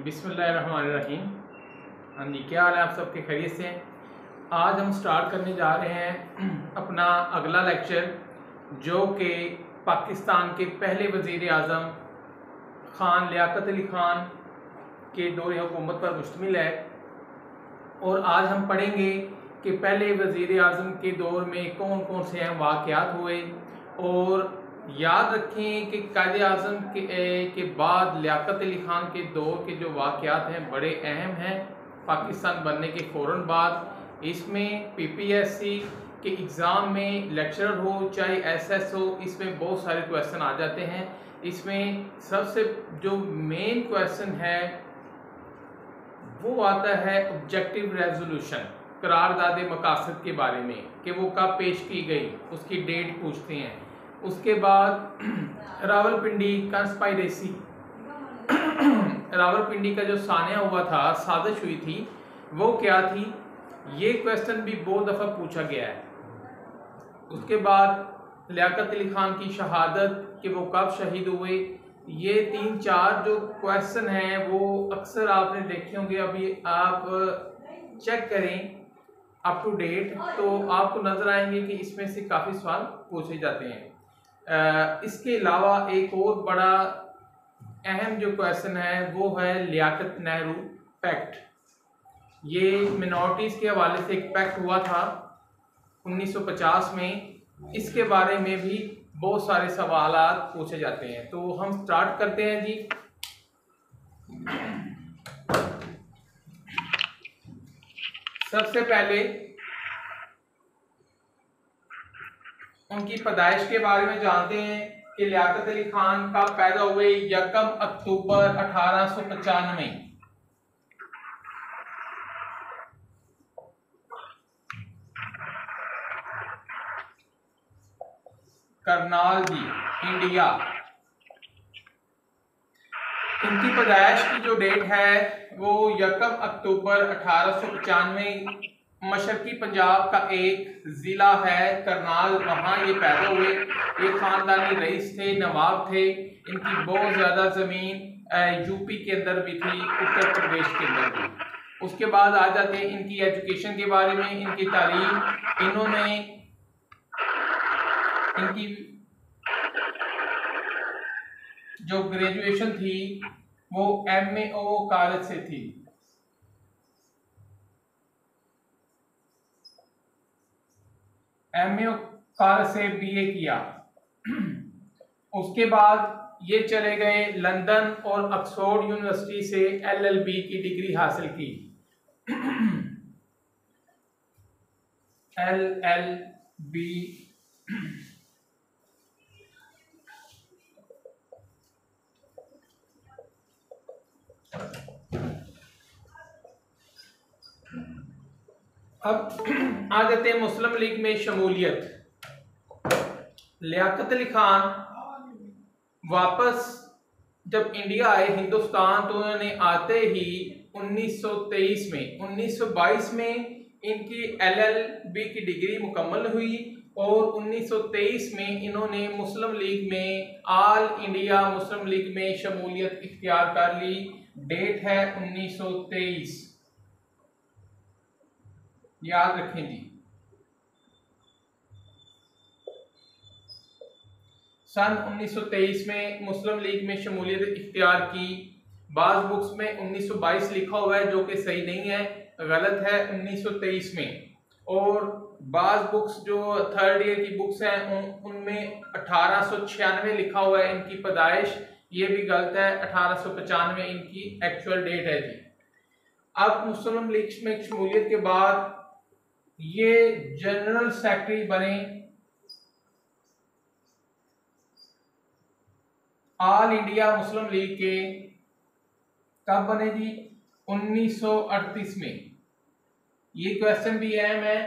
बिस्मिल्लाहिर्रहमानिर्रहीम। हाँ जी, क्या हाल है आप सबके? खैरियत से? आज हम स्टार्ट करने जा रहे हैं अपना अगला लेक्चर, जो कि पाकिस्तान के पहले वज़ीर आज़म खान लियाकत अली खान के दौर हुकूमत पर मुश्तमिल है। और आज हम पढ़ेंगे कि पहले वज़ीर आज़म के दौर में कौन कौन से अहम वाक़यात हुए। और याद रखें कि कायदे आज़म के बाद लियाकत अली खान के दौर के जो वाक़यात हैं बड़े अहम हैं पाकिस्तान बनने के फ़ौरन बाद। इसमें PPSC के एग्ज़ाम में लेक्चरर हो चाहे SS हो, इसमें बहुत सारे क्वेश्चन आ जाते हैं। इसमें सबसे जो मेन क्वेश्चन है वो आता है ऑब्जेक्टिव रेजोल्यूशन, करारदाद मकासद के बारे में कि वो कब पेश की गई, उसकी डेट पूछते हैं। उसके बाद रावलपिंडी कंस्पायरेसी, रावलपिंडी का जो सानिया हुआ था, साजिश हुई थी, वो क्या थी, ये क्वेश्चन भी बहुत दफ़ा पूछा गया है। उसके बाद लियाकत अली खान की शहादत कि वो कब शहीद हुए, ये 3-4 जो क्वेश्चन हैं वो अक्सर आपने देखे होंगे। अभी आप चेक करें अप टू डेट तो आपको नज़र आएंगे कि इसमें से काफ़ी सवाल पूछे जाते हैं। इसके अलावा एक और बड़ा अहम जो क्वेश्चन है वो है लियाकत नेहरू पैक्ट। ये मिनॉरिटीज़ के हवाले से एक पैक्ट हुआ था 1950 में। इसके बारे में भी बहुत सारे सवालात पूछे जाते हैं। तो हम स्टार्ट करते हैं जी। सबसे पहले उनकी पैदाइश के बारे में जानते हैं कि लियाकत अली खान कब पैदा हुए। 1 अक्टूबर 1895 करनाल जी, इंडिया। इनकी पैदाइश की जो डेट है वो 1 अक्टूबर 1895। मशरकी पंजाब का एक ज़िला है करनाल, वहाँ ये पैदा हुए। ये ख़ानदानी रईस थे, नवाब थे। इनकी बहुत ज़्यादा ज़मीन यूपी के अंदर भी थी, उत्तर प्रदेश के अंदर भी। उसके बाद आ जाते हैं इनकी एजुकेशन के बारे में, इनकी तालीम। इन्होंने इनकी जो ग्रेजुएशन थी वो MAO कॉलेज से थी। MAO कॉलेज से BA किया। उसके बाद ये चले गए लंदन और ऑक्सफोर्ड यूनिवर्सिटी से LLB की डिग्री हासिल की। LLB अब आ जाते हैं मुस्लिम लीग में शमूलियत। लियाकत अली खान वापस जब इंडिया आए हिंदुस्तान, तो उन्होंने आते ही 1923 में 1922 में इनकी LLB की डिग्री मुकम्मल हुई। और 1923 में इन्होंने मुस्लिम लीग में, ऑल इंडिया मुस्लिम लीग में शमूलियत इख्तियार कर ली। डेट है 1923, याद रखें जी। सन 1923 में मुस्लिम लीग में शमूलियत इख्तियार की। बाज़ बुक्स में 1922 लिखा हुआ है, जो कि सही नहीं है, गलत है, 1923 में। और बाज़ बुक्स जो 3rd ईयर की बुक्स हैं उनमें 1896 लिखा हुआ है इनकी पैदाइश, ये भी गलत है। 1895 इनकी एक्चुअल डेट है जी। अब मुस्लिम लीग में शमूलियत के बाद ये जनरल सेक्रेटरी बने ऑल इंडिया मुस्लिम लीग के। कब बने जी? 1938 में। ये क्वेश्चन भी अहम है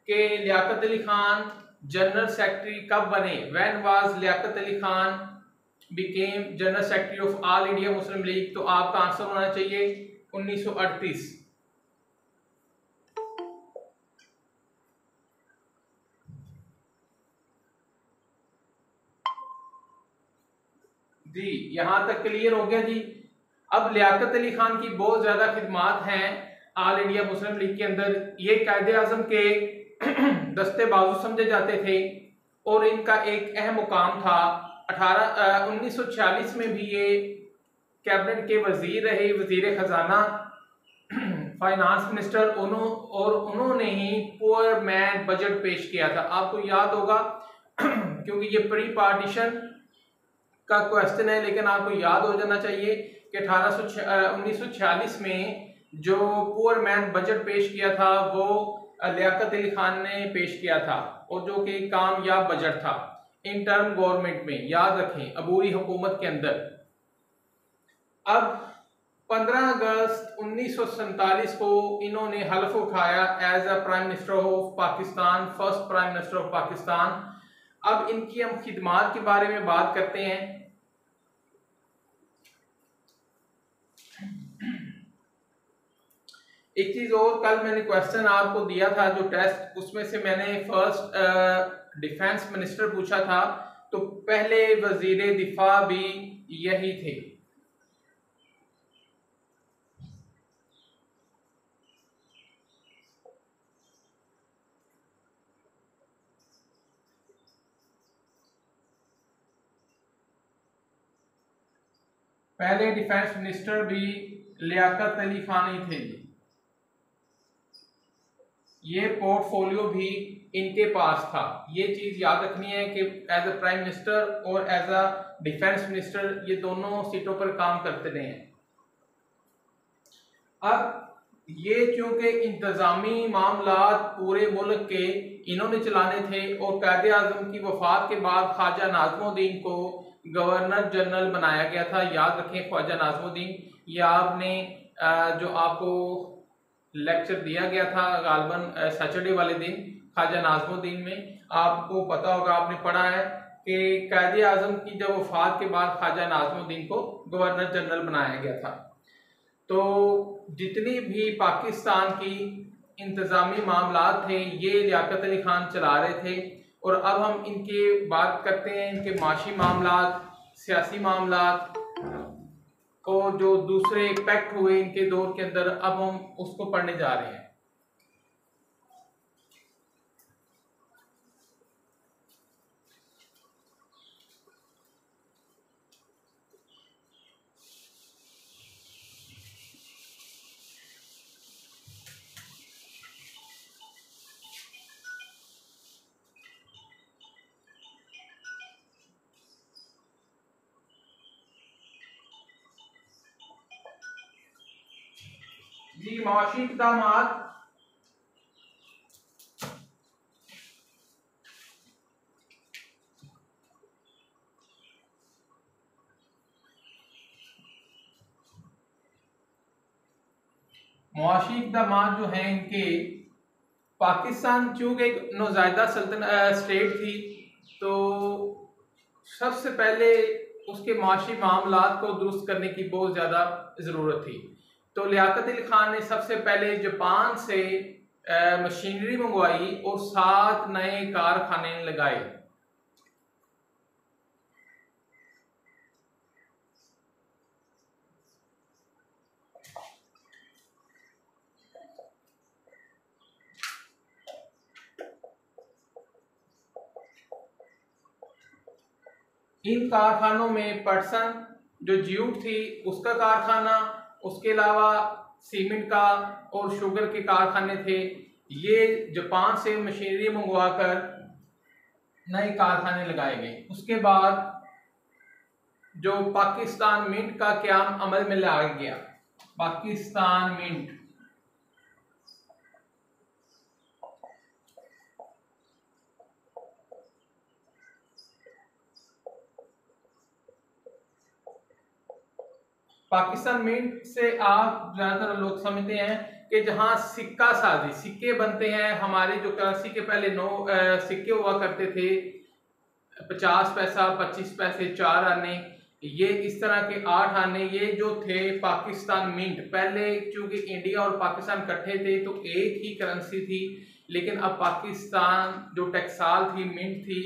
कि लियाकत अली खान जनरल सेक्रेटरी कब बने। When was Liaquat Ali Khan became general secretary of All India Muslim League? तो आपका आंसर होना चाहिए 1938 जी। यहां तक क्लियर हो गया जी। अब लियाकत अली खान की बहुत ज़्यादा खिदमात हैं ऑल इंडिया मुस्लिम लीग के अंदर। ये कायदे आज़म के दस्ते बाजू समझे जाते थे और इनका एक अहम मुकाम था। 1946 में भी ये कैबिनेट के वजीर रहे, वजीर खजाना, फाइनेंस मिनिस्टर, उन्होंने ही पुअर मैन बजट पेश किया था। आपको याद होगा क्योंकि ये प्री पार्टीशन का क्वेश्चन है, लेकिन आपको याद हो जाना चाहिए कि 1946 में जो पुअर मैन बजट पेश किया था वो लियाकत अली खान ने पेश किया था, और जो कि कामयाब बजट था इन टर्म गवर्नमेंट में, याद रखें, अबूरी हुकूमत के अंदर। अब 15 अगस्त 1947 को इन्होंने हल्फ उठाया as a prime minister of Pakistan, first prime minister of Pakistan. अब इनकी हम खिदमात के बारे में बात करते हैं। एक चीज और, कल मैंने क्वेश्चन आपको दिया था जो टेस्ट, उसमें से मैंने फर्स्ट डिफेंस मिनिस्टर पूछा था, तो पहले वजीर दिफा भी यही थे। पहले डिफेंस मिनिस्टर भी लियाकत अली खान ही थे। ये पोर्टफोलियो भी इनके पास था। ये चीज याद रखनी है कि एज अ प्राइम मिनिस्टर और एज अ डिफेंस मिनिस्टर ये दोनों सीटों पर काम करते रहे हैं। अब ये चूंकि इंतजामी मामलात पूरे मुल्क के इन्होंने चलाने थे, और कायदे आजम की वफात के बाद ख्वाजा नाज़मुद्दीन को गवर्नर जनरल बनाया गया था। याद रखें, ख्वाजा नाज़मुद्दीन, ये आपने जो आपको लेक्चर दिया गया था गालबन सैटरडे वाले दिन ख्वाजा नाज़मुद्दीन में, आपको पता होगा, आपने पढ़ा है कि कायदे आजम की जब वफात के बाद ख्वाजा नाज़मुद्दीन को गवर्नर जनरल बनाया गया था। तो जितनी भी पाकिस्तान की इंतज़ामी मामलात थे ये लियाकत अली खान चला रहे थे। और अब हम इनकी बात करते हैं, इनके माशी मामलात, सियासी मामलात और जो दूसरे पैक्ट हुए इनके दौर के अंदर, अब हम उसको पढ़ने जा रहे हैं। जी, माशी इक़दामात मुआशी इक़दामात जो हैं इनके, पाकिस्तान चूँकि एक नौज़ायदा सल्तनत स्टेट थी, तो सबसे पहले उसके माशी मामलात को दुरुस्त करने की बहुत ज़्यादा ज़रूरत थी। तो लियाकत अली खान ने सबसे पहले जापान से मशीनरी मंगवाई और 7 नए कारखाने लगाए। इन कारखानों में पटसन जो ज्यूट थी उसका कारखाना, उसके अलावा सीमेंट का और शुगर के कारखाने थे। ये जापान से मशीनरी मंगवाकर नए कारखाने लगाए गए। उसके बाद जो पाकिस्तान मिंट का क़याम अमल में लाया गया, पाकिस्तान मिंट, पाकिस्तान मिंट से आप ज्यादातर लोग समझते हैं कि जहां सिक्का साजी, सिक्के बनते हैं। हमारे जो करेंसी के पहले 9 सिक्के हुआ करते थे, 50 पैसा, 25 पैसे, 4 आने, ये इस तरह के 8 आने, ये जो थे पाकिस्तान मिंट। पहले चूंकि इंडिया और पाकिस्तान इकट्ठे थे तो एक ही करेंसी थी, लेकिन अब पाकिस्तान जो टकसाल थी, मिंट थी,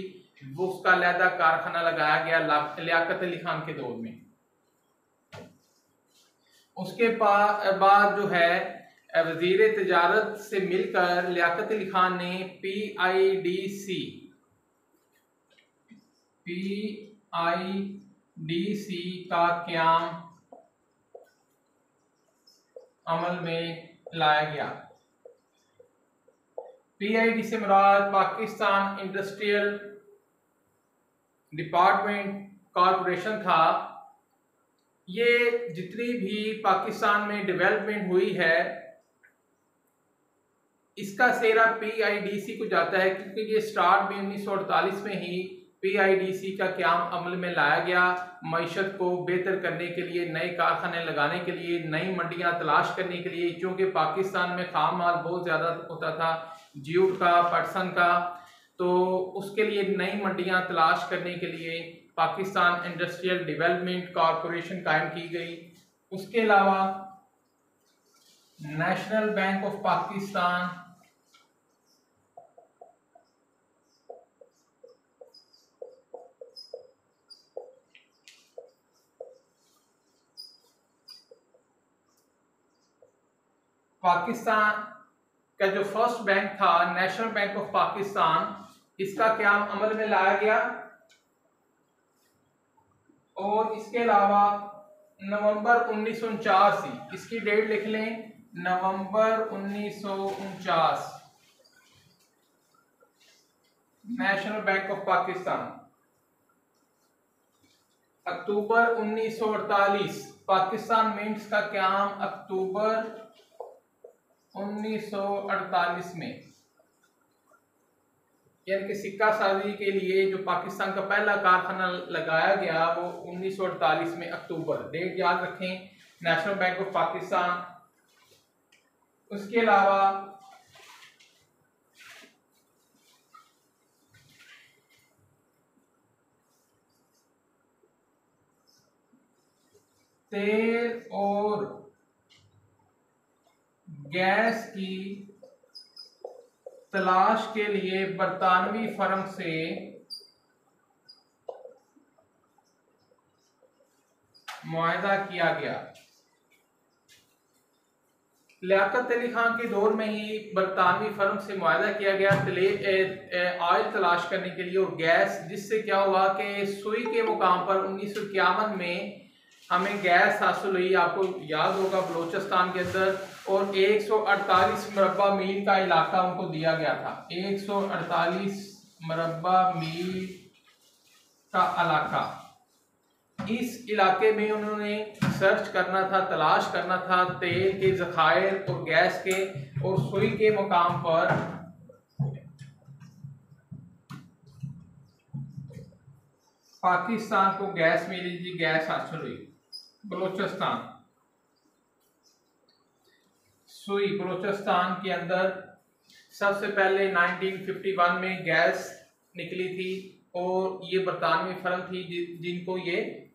वो उसका अलहदा कारखाना लगाया गया लियाकत अली खान के दौर में। उसके बाद जो है वजीर तिजारत से मिलकर लियाकत अली खान ने PIDC का क्याम अमल में लाया गया। PID से मुराद पाकिस्तान इंडस्ट्रियल डिपार्टमेंट कॉरपोरेशन था। ये जितनी भी पाकिस्तान में डेवलपमेंट हुई है इसका सेहरा PIDC को जाता है, क्योंकि ये स्टार्ट में 1948 में ही PIDC का क्याम अमल में लाया गया। मईशत को बेहतर करने के लिए, नए कारखाने लगाने के लिए, नई मंडियां तलाश करने के लिए, क्योंकि पाकिस्तान में खाम माल बहुत ज़्यादा होता था, जूट का, पटसन का, तो उसके लिए नई मंडियां तलाश करने के लिए पाकिस्तान इंडस्ट्रियल डेवलपमेंट कॉरपोरेशन कायम की गई। उसके अलावा national bank of Pakistan, Pakistan का जो फर्स्ट बैंक था नेशनल बैंक ऑफ पाकिस्तान, इसका क्याम अमल में लाया गया। और इसके अलावा नवंबर 1949, इसकी डेट लिख लें, नवंबर 1949 national bank of Pakistan. October 1948 Pakistan mints का क्याम अक्टूबर 1948 में, यानी कि सिक्का साजी के लिए जो पाकिस्तान का पहला कारखाना लगाया गया वो 1948 में अक्टूबर, डेट याद रखें, नेशनल बैंक ऑफ पाकिस्तान। उसके अलावा तेल और गैस की तलाश के लिए बरतानवी फर्म से मुआहदा किया गया। लियाकत अली खान के दौर में ही बरतानवी फर्म से मुआहदा किया गया ऑयल तलाश करने के लिए और गैस, जिससे क्या हुआ कि सुई के मुकाम पर 1951 में हमें गैस हासिल हुई। आपको याद होगा बलोचिस्तान के अंदर, और 148 मरबा मील का इलाका उनको दिया गया था। 148 मरबा मील का इलाका, इस इलाके में उन्होंने सर्च करना था, तलाश करना था तेल के ज़खायर और गैस के, और सुई के मुकाम पर पाकिस्तान को गैस मिली थी, गैस हासिल हुई। बलोचिस्तान सुई, बलोचिस्तान के अंदर सबसे पहले 1951 में गैस निकली थी, और ये बरतानवी फर्म थी जिनको ये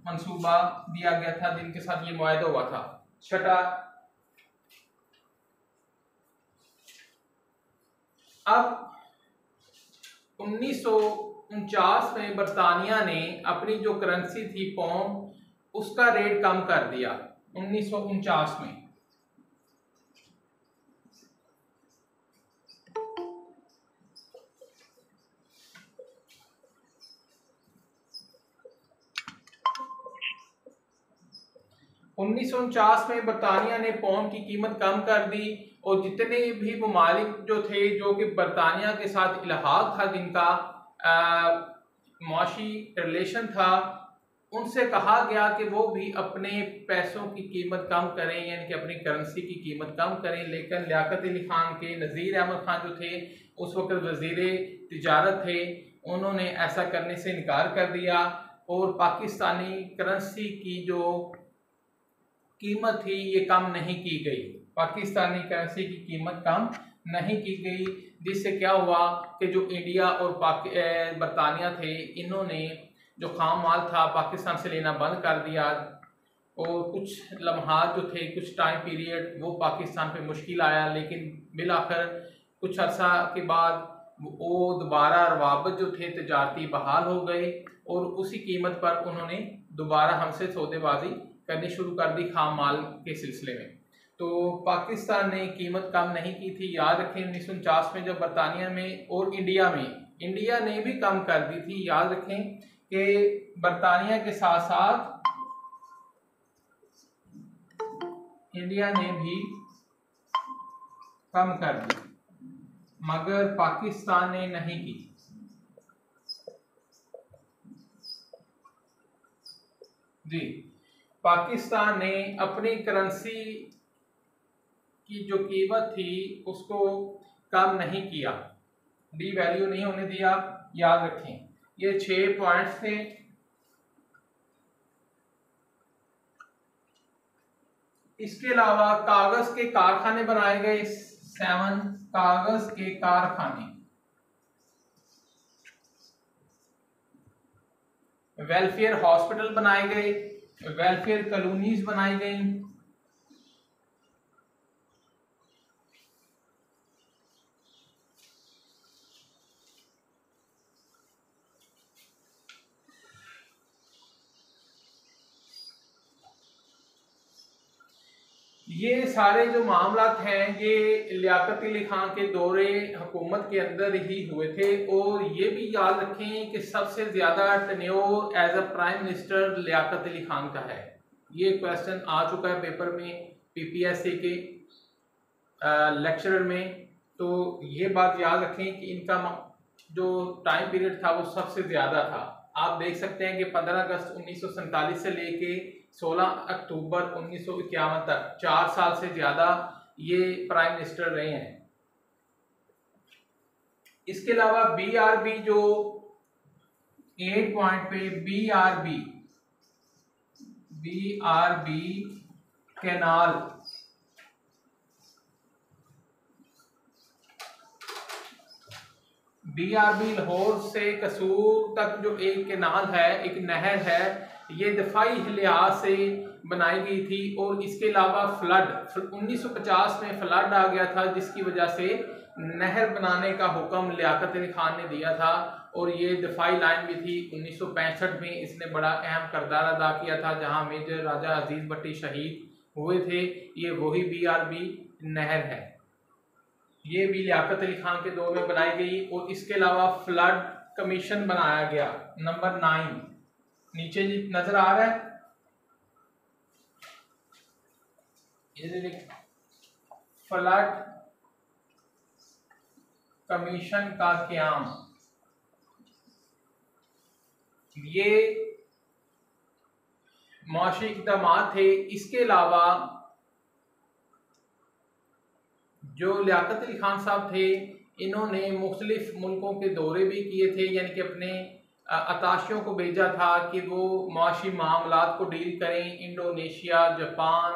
मंसूबा दिया गया था, जिनके साथ ये मुआहदा हुआ था। छठा, अब 1949 में बरतानिया ने अपनी जो करेंसी थी पौंड, उसका रेट कम कर दिया 1949 में। में बरतानिया ने पौंड की कीमत कम कर दी, और जितने भी ममालिक जो थे जो कि बरतानिया के साथ इलाहाक था, जिनका मुआशी रिलेशन था, उनसे कहा गया कि वो भी अपने पैसों की कीमत कम करें, यानी कि अपनी करेंसी की कीमत कम करें। लेकिन लियाकत अली खान के नज़ीर अहमद खान जो थे उस वक्त वज़ीर तिजारत थे, उन्होंने ऐसा करने से इनकार कर दिया, और पाकिस्तानी करेंसी की जो कीमत थी ये कम नहीं की गई, पाकिस्तानी करेंसी की कीमत कम नहीं की गई, जिससे क्या हुआ कि जो इंडिया और बरतानिया थे, इन्होंने जो खाम माल था पाकिस्तान से लेना बंद कर दिया, और कुछ लम्हात जो थे, कुछ टाइम पीरियड वो पाकिस्तान पे मुश्किल आया, लेकिन बिलाखिर कुछ अर्सा के बाद वो दोबारा रवाबत जो थे तजारती बहाल हो गए, और उसी कीमत पर उन्होंने दोबारा हमसे सौदेबाजी करनी शुरू कर दी खाम माल के सिलसिले में। तो पाकिस्तान ने कीमत कम नहीं की थी। याद रखें 1949 में जब बरतानिया में और इंडिया ने भी कम कर दी थी। याद रखें कि बरतानिया के साथ साथ इंडिया ने भी कम कर दी, मगर पाकिस्तान ने नहीं की। जी, पाकिस्तान ने अपनी करेंसी की जो कीमत थी उसको कम नहीं किया, डी वैल्यू नहीं होने दिया। याद रखें ये 6 पॉइंट्स थे। इसके अलावा कागज के कारखाने बनाए गए, 7 कागज के कारखाने, वेलफेयर हॉस्पिटल बनाए गए, वेलफेयर कॉलोनीज बनाई गई, ये सारे जो मामलात हैं ये लियाकत अली खान के दौरे हुकूमत के अंदर ही हुए थे। और ये भी याद रखें कि सबसे ज़्यादा tenure as a prime minister Liaquat Ali Khan का है। ये क्वेश्चन आ चुका है पेपर में, पीपीएससी के लेक्चरर में। तो ये बात याद रखें कि इनका जो टाइम पीरियड था वो सबसे ज़्यादा था। आप देख सकते हैं कि 15 अगस्त 1947 से लेके 16 अक्टूबर 1951 तक 4 साल से ज्यादा ये प्राइम मिनिस्टर रहे हैं। इसके अलावा बीआरबी जो 8 पॉइंट पे बीआरबी कैनाल, बीआरबी लाहौर से कसूर तक जो एक कैनाल है, एक नहर है, ये दफाई लिहाज से बनाई गई थी। और इसके अलावा फ्लड 1950 में फ्लड आ गया था, जिसकी वजह से नहर बनाने का हुक्म लियाकत अली खान ने दिया था। और ये दफाई लाइन भी थी। 1965 में इसने बड़ा अहम किरदार अदा किया था, जहां मेजर राजा अजीज भट्टी शहीद हुए थे। ये वही बीआरबी नहर है, ये भी लियाकत अली खान के दौर में बनाई गई। और इसके अलावा फ्लड कमीशन बनाया गया, नंबर 9 नीचे नजर आ रहा है, फ्लड कमीशन का क़याम। ये माशी इक़दाम थे। इसके अलावा जो लियाकत अली खान साहब थे, इन्होंने मुख्तलिफ मुल्कों के दौरे भी किए थे, यानी कि अपने अताशियों को भेजा था कि वो माशी मामलात को डील करें इंडोनेशिया, जापान,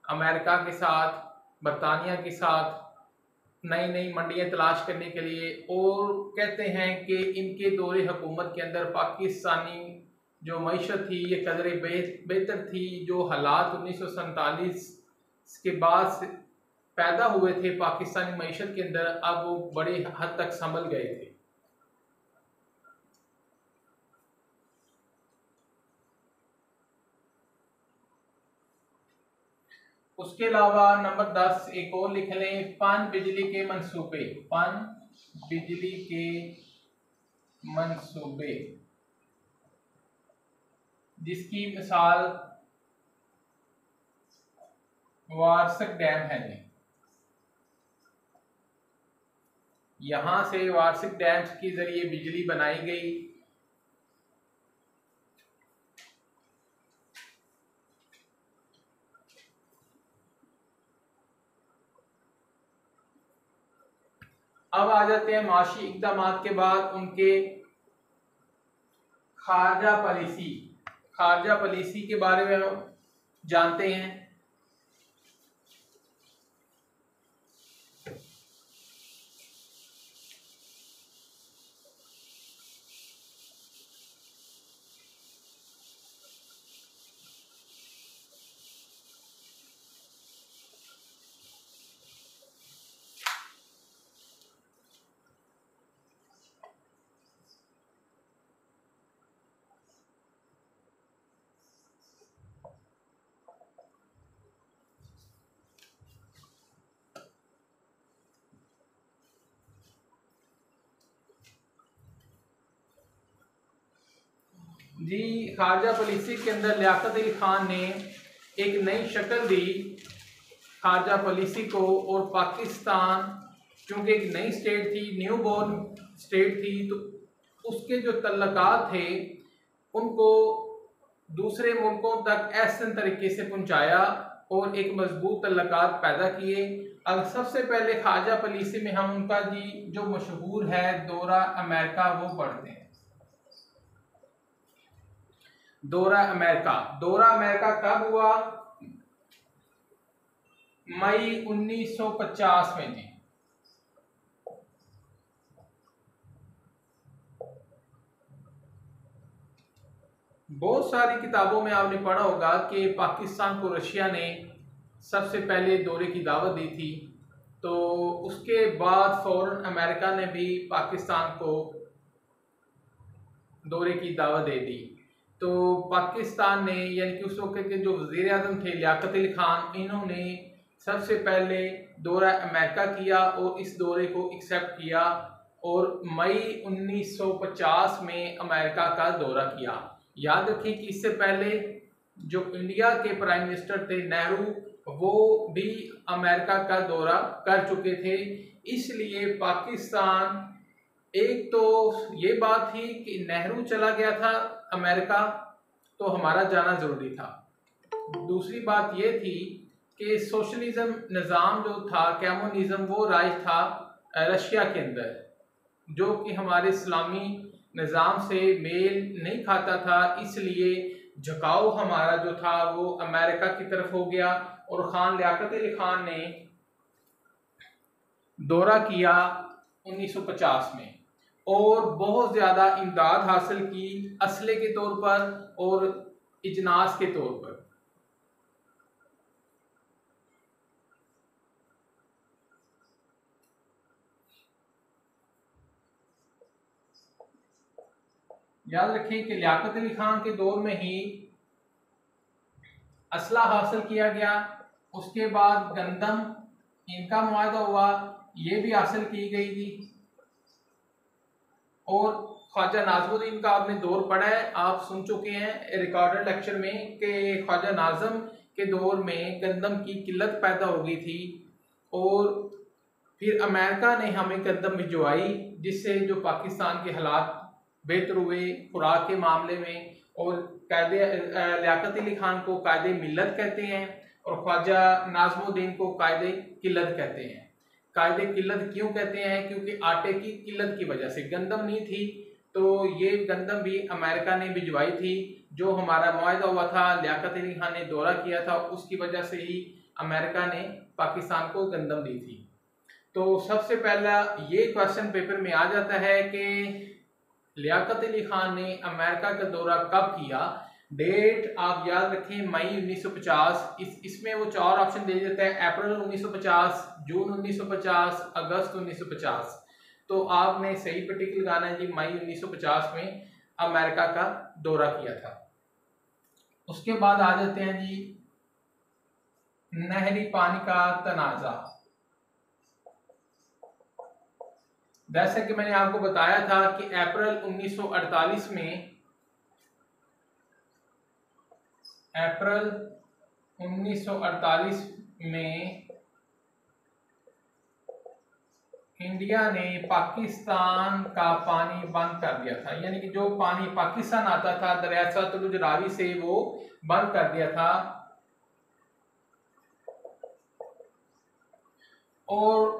अमेरिका के साथ, बरतानिया के साथ, नई नई मंडियाँ तलाश करने के लिए। और कहते हैं कि इनके दौरे हुकूमत के अंदर पाकिस्तानी जो मईशत थी ये कदरे बेहतर थी। जो हालात 1947 के बाद से पैदा हुए थे पाकिस्तानी मईशत के अंदर, अब वो बड़े हद तक संभल गए थे। उसके अलावा नंबर 10 एक और लिख लें, पन बिजली के मंसूबे, पन बिजली के मंसूबे, जिसकी मिसाल वारसक डैम है। यहां से वारसक डैम के जरिए बिजली बनाई गई। अब आ जाते हैं माशी इक़दामात के बाद उनके खारजा पॉलिसी। खारजा पॉलिसी के बारे में हम जानते हैं। जी, खारजा पॉलिसी के अंदर लियाकत अली खान ने एक नई शक्ल दी खारजा पॉलिसी को, और पाकिस्तान क्योंकि एक नई स्टेट थी, न्यू बॉर्न स्टेट थी, तो उसके जो तल्लकात थे उनको दूसरे मुल्कों तक ऐसे तरीके से पहुंचाया और एक मजबूत तल्लकात पैदा किए। अब सबसे पहले खारजा पॉलिसी में हम उनका जी जो मशहूर है दौरा अमेरिका वो पढ़ते हैं। दौरा अमेरिका कब हुआ? मई 1950 में जी। बहुत सारी किताबों में आपने पढ़ा होगा कि पाकिस्तान को रशिया ने सबसे पहले दौरे की दावत दी थी, तो उसके बाद फौरन अमेरिका ने भी पाकिस्तान को दौरे की दावत दे दी। तो पाकिस्तान ने यानी कि उस वक्त के जो वज़ीर आज़म थे लियाकत अली खान, इन्होंने सबसे पहले दौरा अमेरिका किया और इस दौरे को एक्सेप्ट किया और मई 1950 में अमेरिका का दौरा किया। याद रखें कि इससे पहले जो इंडिया के प्राइम मिनिस्टर थे नेहरू, वो भी अमेरिका का दौरा कर चुके थे। इसलिए पाकिस्तान, एक तो ये बात थी कि नेहरू चला गया था अमेरिका, तो हमारा जाना जरूरी था। दूसरी बात ये थी कि सोशलिज्म निज़ाम जो था, कम्युनिज्म, वो राज था रशिया के अंदर, जो कि हमारे इस्लामी निज़ाम से मेल नहीं खाता था। इसलिए झुकाव हमारा जो था वो अमेरिका की तरफ हो गया और खान लियाकत अली खान ने दौरा किया 1950 में और बहुत ज़्यादा इमदाद हासिल की, असले के तौर पर और इजनास के तौर पर। याद रखें कि लियाकत अली खान के दौर में ही असला हासिल किया गया, उसके बाद गंदम इनका मुआहदा हुआ, ये भी हासिल की गई थी। और ख्वाजा नाज़मुद्दीन का आपने दौर पढ़ा है, आप सुन चुके हैं रिकॉर्डेड लेक्चर में कि ख्वाजा नाज़म के दौर में गंदम की किल्लत पैदा हो गई थी और फिर अमेरिका ने हमें गंदम भिजवाई, जिससे जो पाकिस्तान के हालात बेहतर हुए खुराक के मामले में। और कायदे लियाकत अली खान को कायदे मिल्लत कहते हैं और ख्वाजा नाज़मुद्दीन को कायदे किल्लत कहते हैं। कायदे किल्लत क्यों कहते हैं? क्योंकि आटे की किल्लत की वजह से, गंदम नहीं थी, तो ये गंदम भी अमेरिका ने भिजवाई थी। जो हमारा मुआहदा हुआ था, लियाकत अली खान ने दौरा किया था, उसकी वजह से ही अमेरिका ने पाकिस्तान को गंदम दी थी। तो सबसे पहला ये क्वेश्चन पेपर में आ जाता है कि लियाकत अली खान ने अमेरिका का दौरा कब किया। डेट आप याद रखें, मई 1950। इसमें वो 4 ऑप्शन दे देता है, अप्रैल 1950, जून 1950, अगस्त 1950। तो आपने सही पे टिक लगाना है जी, मई 1950 में अमेरिका का दौरा किया था। उसके बाद आ जाते हैं जी नहरी पानी का तनाजा। जैसे कि मैंने आपको बताया था कि अप्रैल 1948 में, अप्रैल 1948 में इंडिया ने पाकिस्तान का पानी बंद कर दिया था, यानी कि जो पानी पाकिस्तान आता था दरिया सतलुज रावी से, वो बंद कर दिया था। और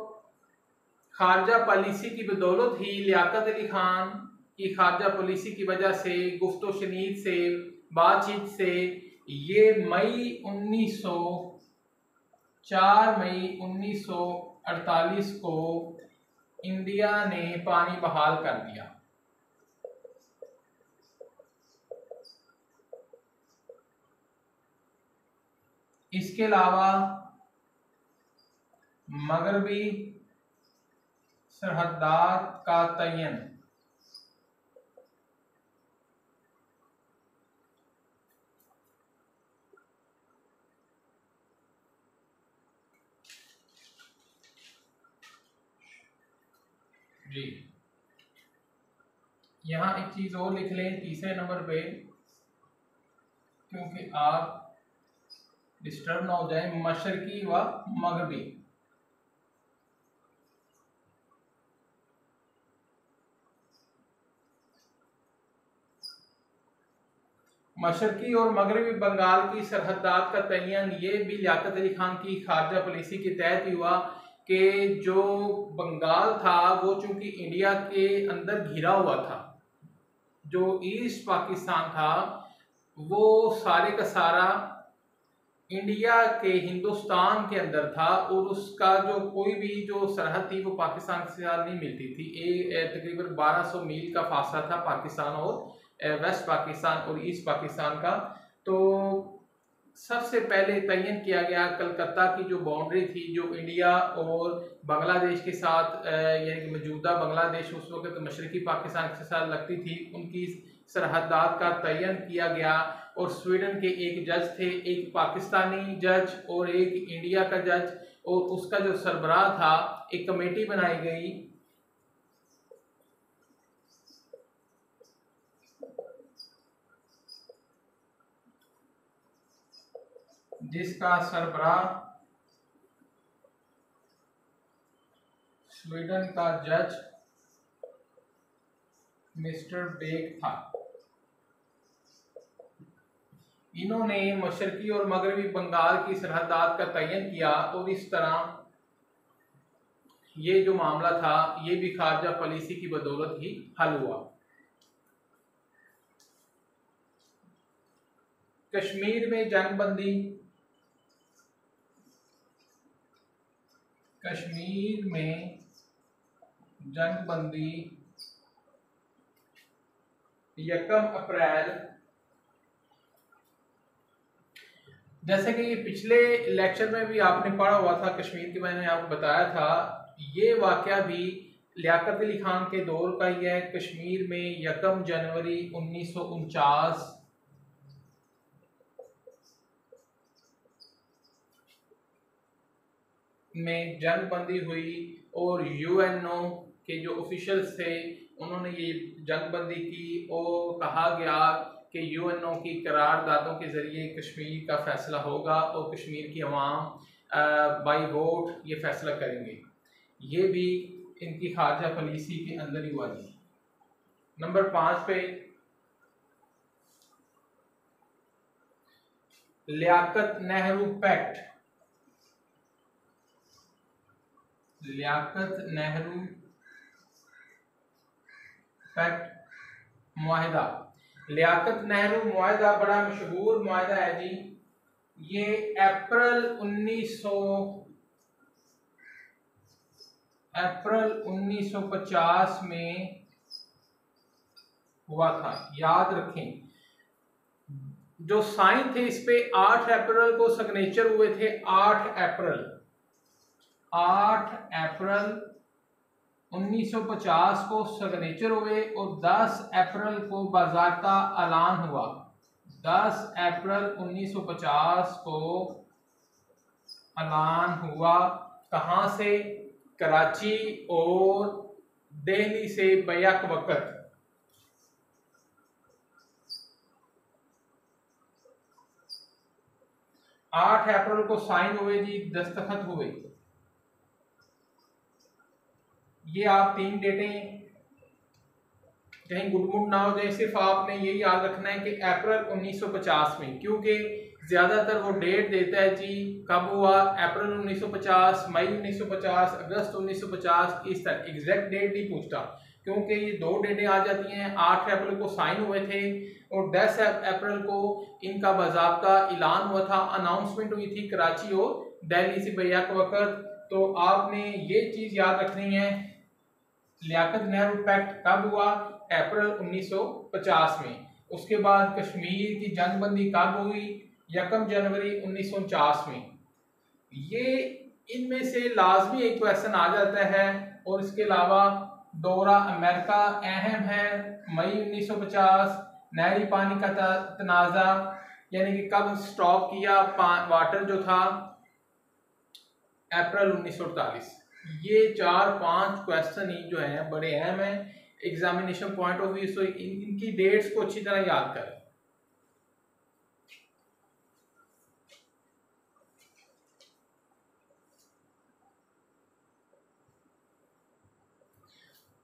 खारजा पॉलिसी की बदौलत ही, लियाकत अली खान की खारजा पॉलिसी की वजह से, गुफ्तो शनीद से, बातचीत से, ये 4 मई 1948 को इंडिया ने पानी बहाल कर दिया। इसके अलावा मगरबी सरहदात का तयन, जी। यहां एक चीज और लिख लें तीसरे नंबर पे, क्योंकि आप डिस्टर्ब ना हो जाए, मशरकी व मगरबी। मशरकी और मगरबी बंगाल की सरहदात का तयन ये भी लियाकत अली खान की खारजा पॉलिसी के तहत ही हुआ कि जो बंगाल था वो चूंकि इंडिया के अंदर घिरा हुआ था, जो ईस्ट पाकिस्तान था वो सारे का सारा इंडिया के हिंदुस्तान के अंदर था, और उसका जो कोई भी जो सरहद थी वो पाकिस्तान से नहीं मिलती थी। तकरीबन 1200 मील का फासला था पाकिस्तान और वेस्ट पाकिस्तान और ईस्ट पाकिस्तान का। तो सबसे पहले तयन किया गया कलकत्ता की जो बाउंड्री थी, जो इंडिया और बांग्लादेश के साथ यानी कि मौजूदा बांग्लादेश उस वक्त मशरकी पाकिस्तान के साथ लगती थी, उनकी सरहदात का तयन किया गया। और स्वीडन के एक जज थे, एक पाकिस्तानी जज और एक इंडिया का जज, और उसका जो सरबराह था एक कमेटी बनाई गई जिसका सरबराह स्वीडन का जज मिस्टर बेग था। इन्होंने मशरकी और मगरबी बंगाल की सरहदात का तयन किया, और इस तरह ये जो मामला था ये भी खारजा पॉलिसी की बदौलत ही हल हुआ। कश्मीर में जंगबंदी, कश्मीर में जंगबंदी 1 अप्रैल, जैसे कि ये पिछले लेक्चर में भी आपने पढ़ा हुआ था कश्मीर की, मैंने आपको बताया था ये वाकया भी लियाकत अली खान के दौर का ही है। कश्मीर में 1 जनवरी 1949 में जंगबंदी हुई, और यूएनओ के जो ऑफिशियल्स थे उन्होंने ये जंगबंदी की, और कहा गया कि यूएनओ की करारदादों के ज़रिए कश्मीर का फैसला होगा और कश्मीर की अवाम बाई वोट ये फैसला करेंगे। ये भी इनकी खारजा पॉलिसी के अंदर ही हुआ जी। नंबर 5 पे लियाकत नेहरू पैक्ट, लियाकत नेहरू पैक्ट मुआहिदा। लियाकत नेहरू मुआहिदा बड़ा मशहूर मुआहिदा है जी। ये अप्रैल 1950 में हुआ था, याद रखें। जो साइन थे इस पे 8 अप्रैल को सिग्नेचर हुए थे, 8 अप्रैल 1950 को सिग्नेचर हुए, और 10 अप्रैल को बाज़ाब्ता ऐलान हुआ। 10 अप्रैल 1950 को ऐलान हुआ। कहाँ से? कराची और दिल्ली से बैक वक्त। 8 अप्रैल को साइन हुए जी, दस्तखत हुए। ये आप 3 डेटें कहीं गुड़मुड़ ना हो जाए, सिर्फ आपने ये याद रखना है कि अप्रैल 1950 में, क्योंकि ज्यादातर वो डेट देता है जी कब हुआ, अप्रैल 1950, मई 1950, अगस्त 1950, इस तरह एग्जैक्ट डेट नहीं पूछता, क्योंकि ये 2 डेटें आ जाती हैं। 8 अप्रैल को साइन हुए थे और 10 अप्रैल को इनका बाज़ाब्ता ऐलान हुआ था, अनाउंसमेंट हुई थी कराची और दिल्ली से बैक वक्त। तो आपने ये चीज याद रखनी है, लियाकत नेहरू पैक्ट कब हुआ? अप्रैल 1950 में। उसके बाद कश्मीर की जंगबंदी कब हुई? 1 जनवरी 1949 में। ये इनमें से लाजमी एक क्वेश्चन आ जाता है। और इसके अलावा दौरा अमेरिका अहम है, मई 1950। नहरी पानी का तनाज़ा यानी कि कब स्टॉप किया वाटर जो था, अप्रैल 1948। ये 4-5 क्वेश्चन ही जो हैं बड़े अहम हैं एग्जामिनेशन पॉइंट ऑफ व्यू से, इनकी डेट्स को अच्छी तरह याद करें।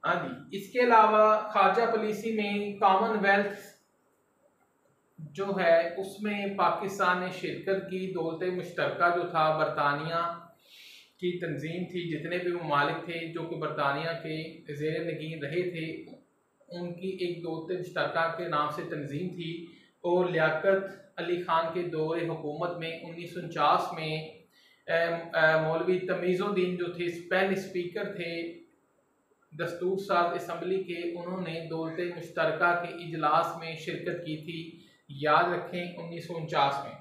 हाँ जी, इसके अलावा खारजा पॉलिसी में कॉमनवेल्थ जो है उसमें पाकिस्तान ने शिरकत की। दौलत मुश्तरका जो था बरतानिया की तंजीम थी, जितने भी ममालिक थे जो कि बरतानिया के ज़ेर नगीन रहे थे उनकी एक दौलत मुश्तरका के नाम से तंजीम थी। और लियाकत अली ख़ान के दौर हुकूमत में 1949 में मौलवी तमीज़ुद्दीन जो थे पहले स्पीकर थे दस्तूर साज असम्बली के, उन्होंने दौलत मुश्तरका के इजलास में शिरकत की थी। याद रखें 1949 में।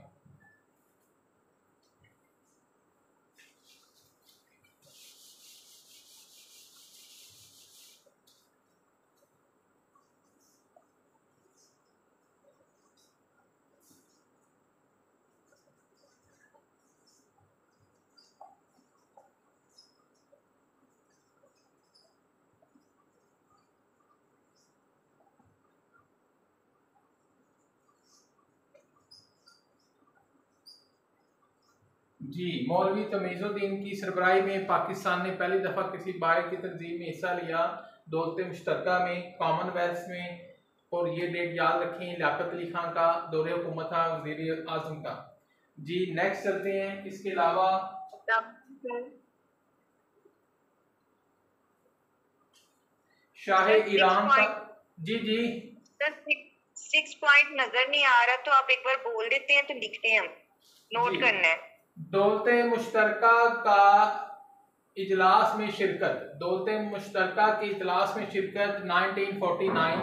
जी, मौलवी तमीज़ुद्दीन की सरबराही में पाकिस्तान ने पहली दफ़ा किसी बाहर की तंजीम में हिस्सा लिया, दौलत मुश्तरका में, कॉमनवेल्थ में। और ये डेट याद रखें, लियाकत अली खान का दौरे हुकूमत था, वज़ीर आज़म का। जी नेक्स्ट चलते हैं। इसके अलावा शाह ईरान का, जी जी सर 6 पॉइंट नजर नहीं आ रहा, तो आप एक बार बोल देते हैं तो लिखते हैं, हम नोट करना है। दौलत मुश्तरका का इजलास में शिरकत, दौलत मुश्तरका के इजलास में शिरकत 1949।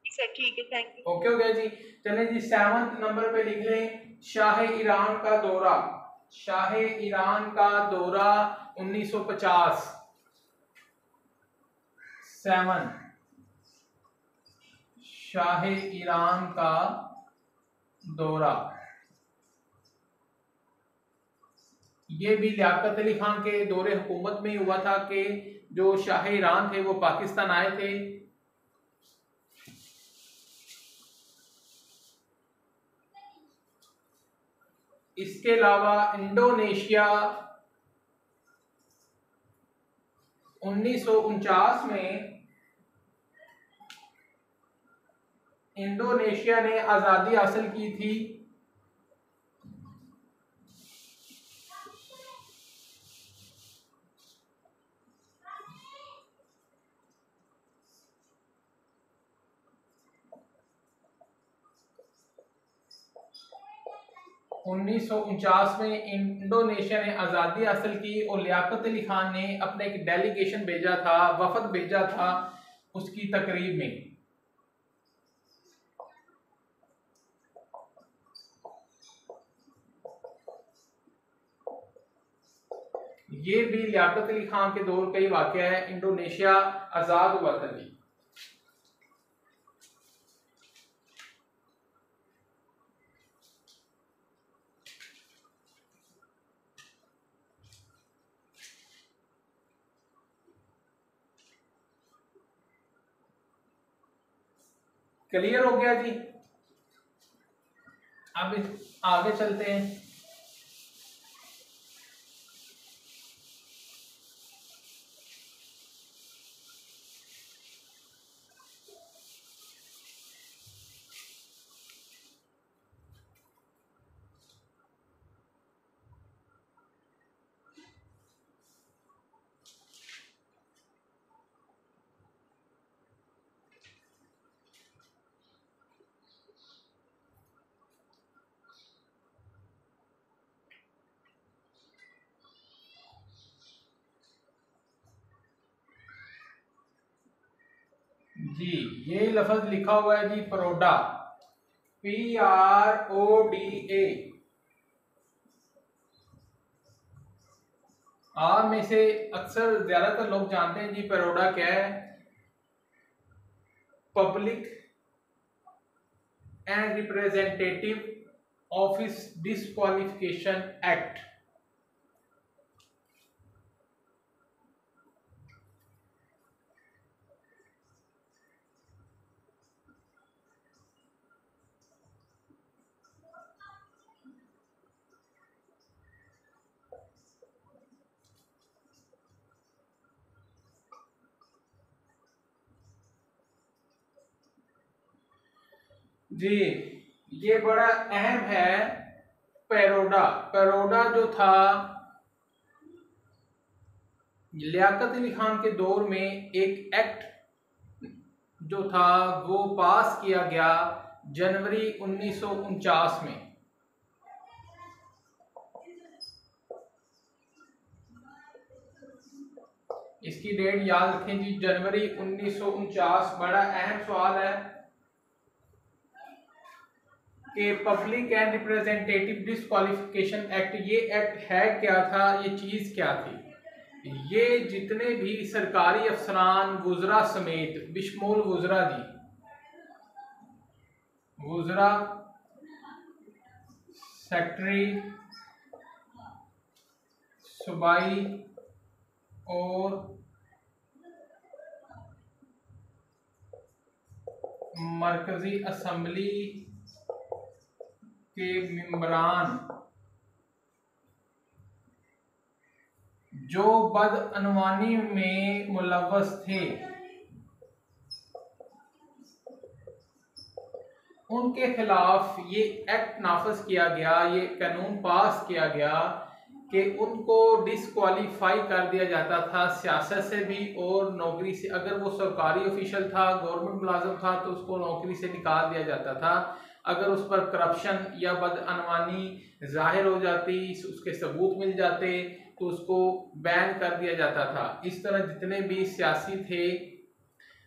सर ठीक है, थैंक यू। ओके हो गया जी। चलें जी 7वें नंबर पे लिख लें शाह ईरान का दौरा। शाह ईरान का दौरा 1950। 7 शाह ईरान का दौरा, ये भी लियाकत अली खान के दौरे हुकूमत में हुआ था कि जो शाह ईरान थे वो पाकिस्तान आए थे। इसके अलावा इंडोनेशिया 1949 में इंडोनेशिया ने आज़ादी हासिल की थी। उन्नीस में इंडोनेशिया ने आज़ादी हासिल की और लियाकत अली खान ने अपने एक डेलीगेशन भेजा था, वफद भेजा था उसकी तकरीब में। ये भी लियाकत अली खान के दौर का ही वाकया है, इंडोनेशिया आज़ाद हुआ था जी। क्लियर हो गया जी। अब आगे चलते हैं। जी ये लफ्ज लिखा हुआ है जी परोडा, PRODA। आप में से अक्सर ज्यादातर लोग जानते हैं जी परोडा क्या है। Public and representative office disqualification act. जी, ये बड़ा अहम है। पेरोडा, पेरोडा जो था लियाकत अली खान के दौर में एक एक्ट जो था वो पास किया गया जनवरी 1949 में। इसकी डेट याद रखें जी, जनवरी 1949। बड़ा अहम सवाल है कि public and representative disqualification act, ये एक्ट है क्या था, ये चीज क्या थी? ये जितने भी सरकारी अफसरान वुजरा समेत बिशमोल वुजरा जी, वुजरा, सेक्रेटरी, सूबाई और मरकजी असम्बली के मेंबरान जो बदअनवानी में मुलव्वस थे, उनके खिलाफ ये एक्ट नाफज किया गया, ये कानून पास किया गया कि उनको डिस्क्वालीफाई कर दिया जाता था सियासत से भी और नौकरी से। अगर वो सरकारी ऑफिशियल था, गवर्नमेंट मुलाजिम था, तो उसको नौकरी से निकाल दिया जाता था। अगर उस पर करप्शन या बदअनवानी जाहिर हो जाती, उसके सबूत मिल जाते, तो उसको बैन कर दिया जाता था। इस तरह जितने भी सियासी थे,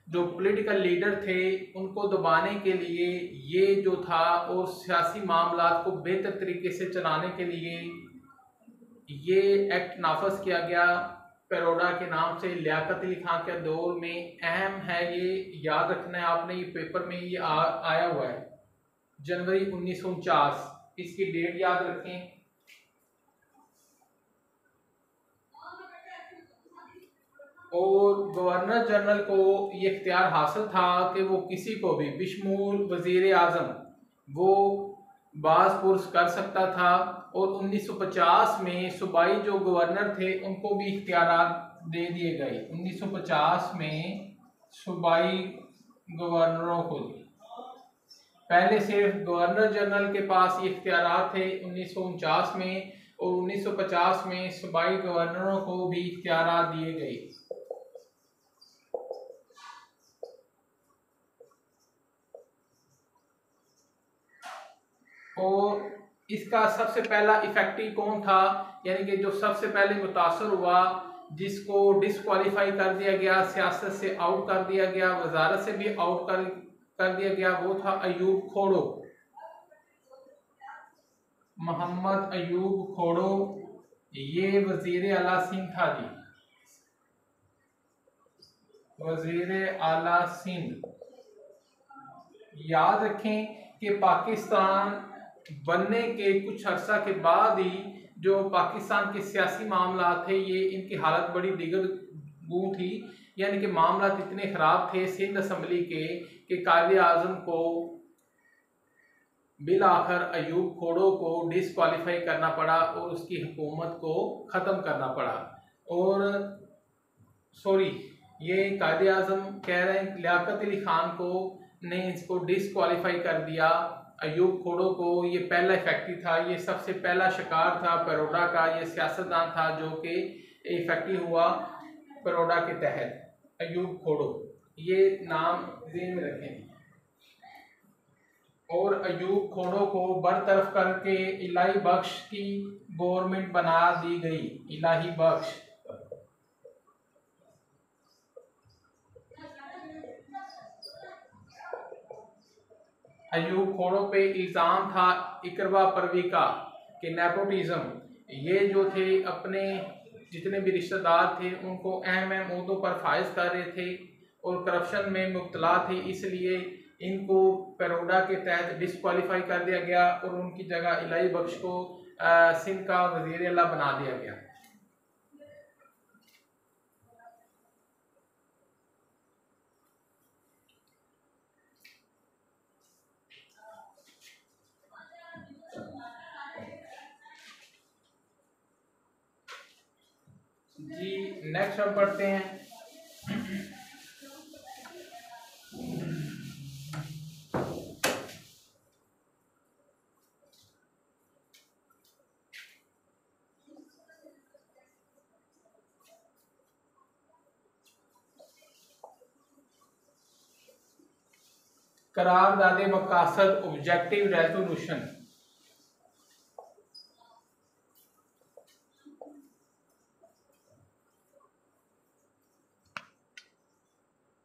जो पॉलिटिकल लीडर थे, उनको दबाने के लिए ये जो था और सियासी मामलात को बेहतर तरीके से चलाने के लिए ये एक्ट नाफज किया गया पेरोडा के नाम से। लियाकत अली खान के दौर में अहम है, ये याद रखना है आपने, ये पेपर में ये आया हुआ है जनवरी 1949, इसकी डेट याद रखें। और गवर्नर जनरल को ये इख्तियार हासिल था कि वो किसी को भी बिशमूल वजीर आजम वो बाज पुरस कर सकता था। और 1950 में सूबाई जो गवर्नर थे उनको भी इख्तियार दे दिए गए। 1950 में सूबाई गवर्नरों को, पहले सिर्फ गवर्नर जनरल के पास ये इख्तियार थे 1949 में, और 1950 में सूबाई गवर्नरों को भी इख्तियार दिए गए। और इसका सबसे पहला इफेक्टिव कौन था, यानी कि जो सबसे पहले मुतासर हुआ, जिसको डिस्क्वालीफाई कर दिया गया, सियासत से आउट कर दिया गया, वजारत से भी आउट कर दिया गया, वो था अयूब खोड़ो, मोहम्मद अयूब खोड़ो। ये वजीर आला सिंध था जी, वजीर आला सिंध। याद रखें कि पाकिस्तान बनने के कुछ अर्सा के बाद ही जो पाकिस्तान के सियासी मामला थे, ये इनकी हालत बड़ी दिगरगू थी, यानी कि मामला इतने खराब थे सिंध असम्बली के कि कायदे आजम को बिल आखिर अयूब खोड़ो को डिस्क्वालीफाई करना पड़ा और उसकी हुकूमत को ख़त्म करना पड़ा। और सॉरी, ये कायदे आजम कह रहे हैं लियाकत अली खान को ने इसको डिस्क्वालीफाई कर दिया, अयूब खोड़ो को। ये पहला इफेक्टिव था, ये सबसे पहला शिकार था पेरोडा का, ये सियासतदान था जो कि इफेक्टिव हुआ पेरोडा के तहत, अयूब खोड़ो, ये नाम ज़हन में रखें। और अयूब खोड़ो को बरतरफ करके इलाही बख्श की गवर्नमेंट बना दी गई, इलाही बख्श। अयूब खोड़ो पे इल्ज़ाम था इकरवा परवी का कि नेपोटिज्म, ये जो थे अपने जितने भी रिश्तेदार थे उनको अहम अहम ओहदों पर फायज कर रहे थे और करप्शन में मुब्तला थे, इसलिए इनको पेरोडा के तहत डिस्क्वालीफाई कर दिया गया और उनकी जगह इलाही बख्श को सिंध का वज़ीर आला बना दिया गया। जी नेक्स्ट हम पढ़ते हैं करारदादे मकासद ऑब्जेक्टिव रेजोल्यूशन।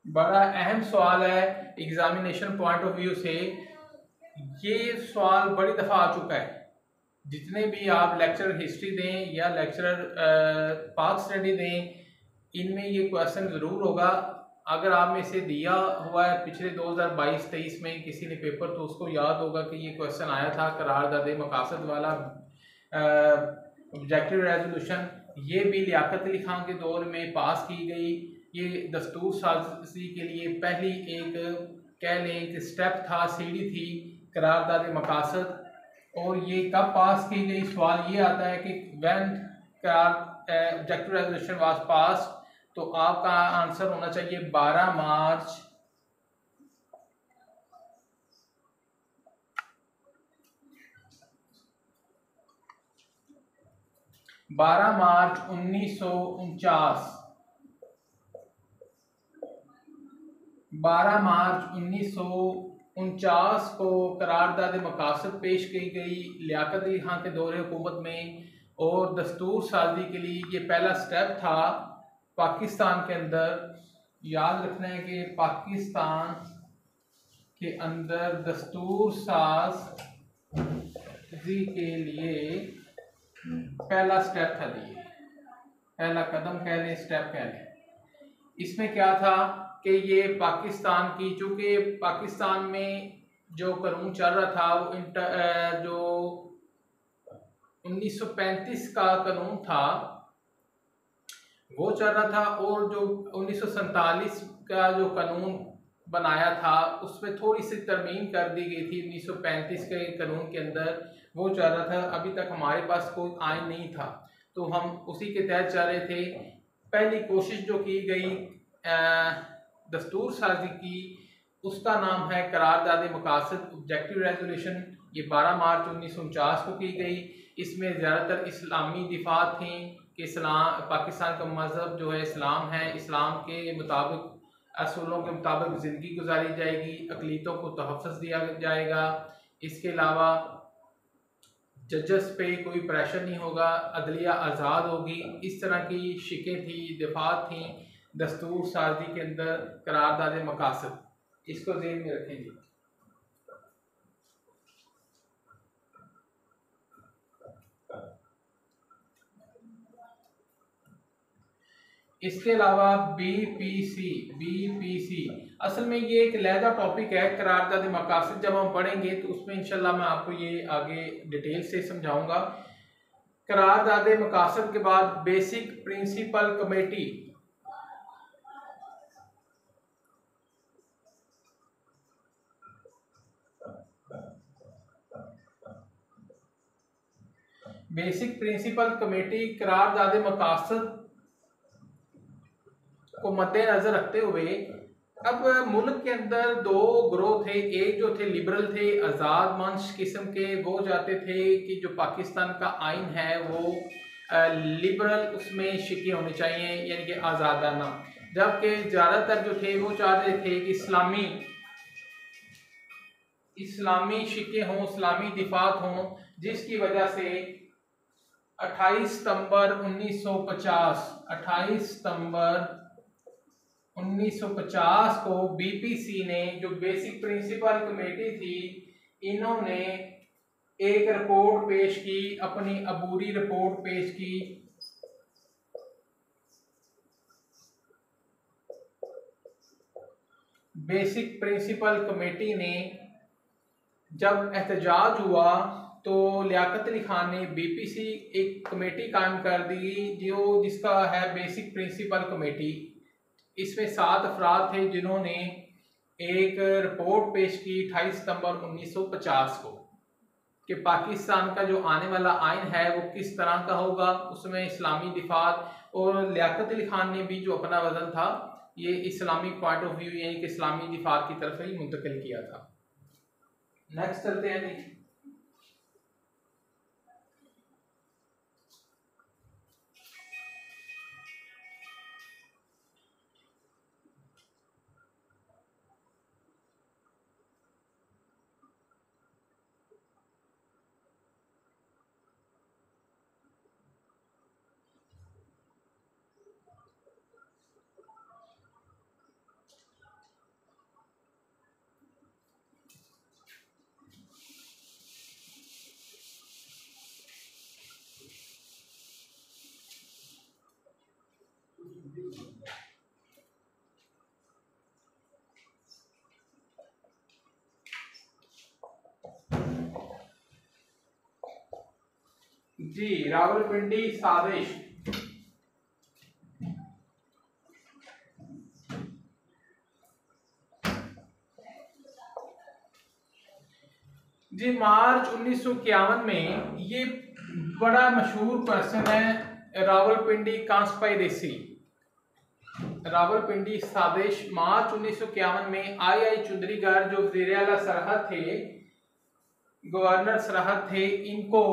बड़ा अहम सवाल है एग्जामिनेशन पॉइंट ऑफ व्यू से। ये सवाल बड़ी दफ़ा आ चुका है। जितने भी आप लेक्चर हिस्ट्री दें या लेक्चरर पाक स्टडी दें, इनमें ये क्वेश्चन ज़रूर होगा। अगर आप में से दिया हुआ है पिछले 2022-23 में किसी ने पेपर, तो उसको याद होगा कि ये क्वेश्चन आया था करारदादे मकासद वाला ऑब्जेक्टिव रेजोल्यूशन। ये भी लियाकत अली खान के दौर में पास की गई। ये दस्तूर साजी के लिए पहली एक कह लें कि स्टेप था, सीढ़ी थी करारदादे मकासद। और ये कब पास की गई, सवाल ये आता है कि व्हेन ऑब्जेक्टिव रेजोल्यूशन वाज पास, तो आपका आंसर होना चाहिए 12 मार्च 1949। 12 मार्च 1949 को करारदाद मकासद पेश की गई लियाकत अली खान के दौरे हुकूमत में। और दस्तूर साजी के लिए ये पहला स्टेप था पाकिस्तान के अंदर। याद रखना है कि पाकिस्तान के अंदर दस्तूर साजी के लिए पहला स्टेप था, ये पहला कदम कह लें, स्टेप कह लें। इसमें क्या था कि ये पाकिस्तान की, चूँकि पाकिस्तान में जो कानून चल रहा था वो जो 1935 का कानून था वो चल रहा था, और जो 1947 का जो कानून बनाया था उसमें थोड़ी सी तरमीम कर दी गई थी। 1935 के कानून के अंदर वो चल रहा था। अभी तक हमारे पास कोई आइन नहीं था, तो हम उसी के तहत चल रहे थे। पहली कोशिश जो की गई दस्तूर साजी की, उसका नाम है करारदाद मकासद ऑब्जेक्टिव रेजोल्यूशन। ये 12 मार्च 1949 को की गई। इसमें ज़्यादातर इस्लामी दिफात थी कि इस्लाम, पाकिस्तान का मज़हब जो है इस्लाम है, इस्लाम के मुताबिक असूलों के मुताबिक ज़िंदगी गुजारी जाएगी, अक़लीतों को तहफ़्फ़ुज़ दिया जाएगा। इसके अलावा जजेस पे कोई प्रेशर नहीं होगा, अदलिया आज़ाद होगी। इस तरह की शिकें थी, दिफात थी दस्तूर साजी के अंदर करारदाद मकासद। इसको ज़हन में रखेंगे। इसके अलावा बीपीसी असल में ये एक लहदा टॉपिक है करारदाद मकासद। जब हम पढ़ेंगे तो उसमें इंशाल्लाह मैं आपको ये आगे डिटेल से समझाऊंगा। करारदाद मकासद के बाद basic principle committee, basic principle committee करारदाद मकासद को मद्देनजर रखते हुए अब मुल्क के अंदर दो ग्रोह थे। एक जो थे लिबरल थे, आज़ाद मंश किस्म के, वो चाहते थे कि जो पाकिस्तान का आइन है वो लिबरल, उसमें शिके होने चाहिए, यानी कि आज़ादाना। जबकि ज़्यादातर जो थे वो चाहते थे कि इस्लामी शिके हों, इस्लामी दिफात हों, जिसकी वजह से 28 सितंबर 1950 को बीपीसी ने, जो बेसिक प्रिंसिपल कमेटी थी, इन्होंने एक रिपोर्ट पेश की, अपनी अबूरी रिपोर्ट पेश की। बेसिक प्रिंसिपल कमेटी ने जब एहतजाज हुआ तो लियाकत अली खान ने बीपीसी एक कमेटी कायम कर दी जिसका है बेसिक प्रिंसिपल कमेटी। इसमें 7 अफराद थे जिन्होंने एक रिपोर्ट पेश की 28 सितंबर 1950 को कि पाकिस्तान का जो आने वाला आइन है वो किस तरह का होगा, उसमें इस्लामी दिफात। और लियाकत अली खान ने भी जो अपना वजन था ये इस्लामिक पॉइंट ऑफ व्यू, यानी कि इस्लामी दिफात की तरफ ही मुंतकिल किया था। नेक्स्ट चलते हैं जी। जी, रावलपिंडी साजिश। जी, मार्च 1951 में ये बड़ा मशहूर पर्सन है रावलपिंडी कॉन्स्पिरेसी। रावलपिंडी साजिश मार्च 1951 में आई चौधरीगढ़ जो वज़ीर आला सरहद थे, गवर्नर सरहद थे, इनको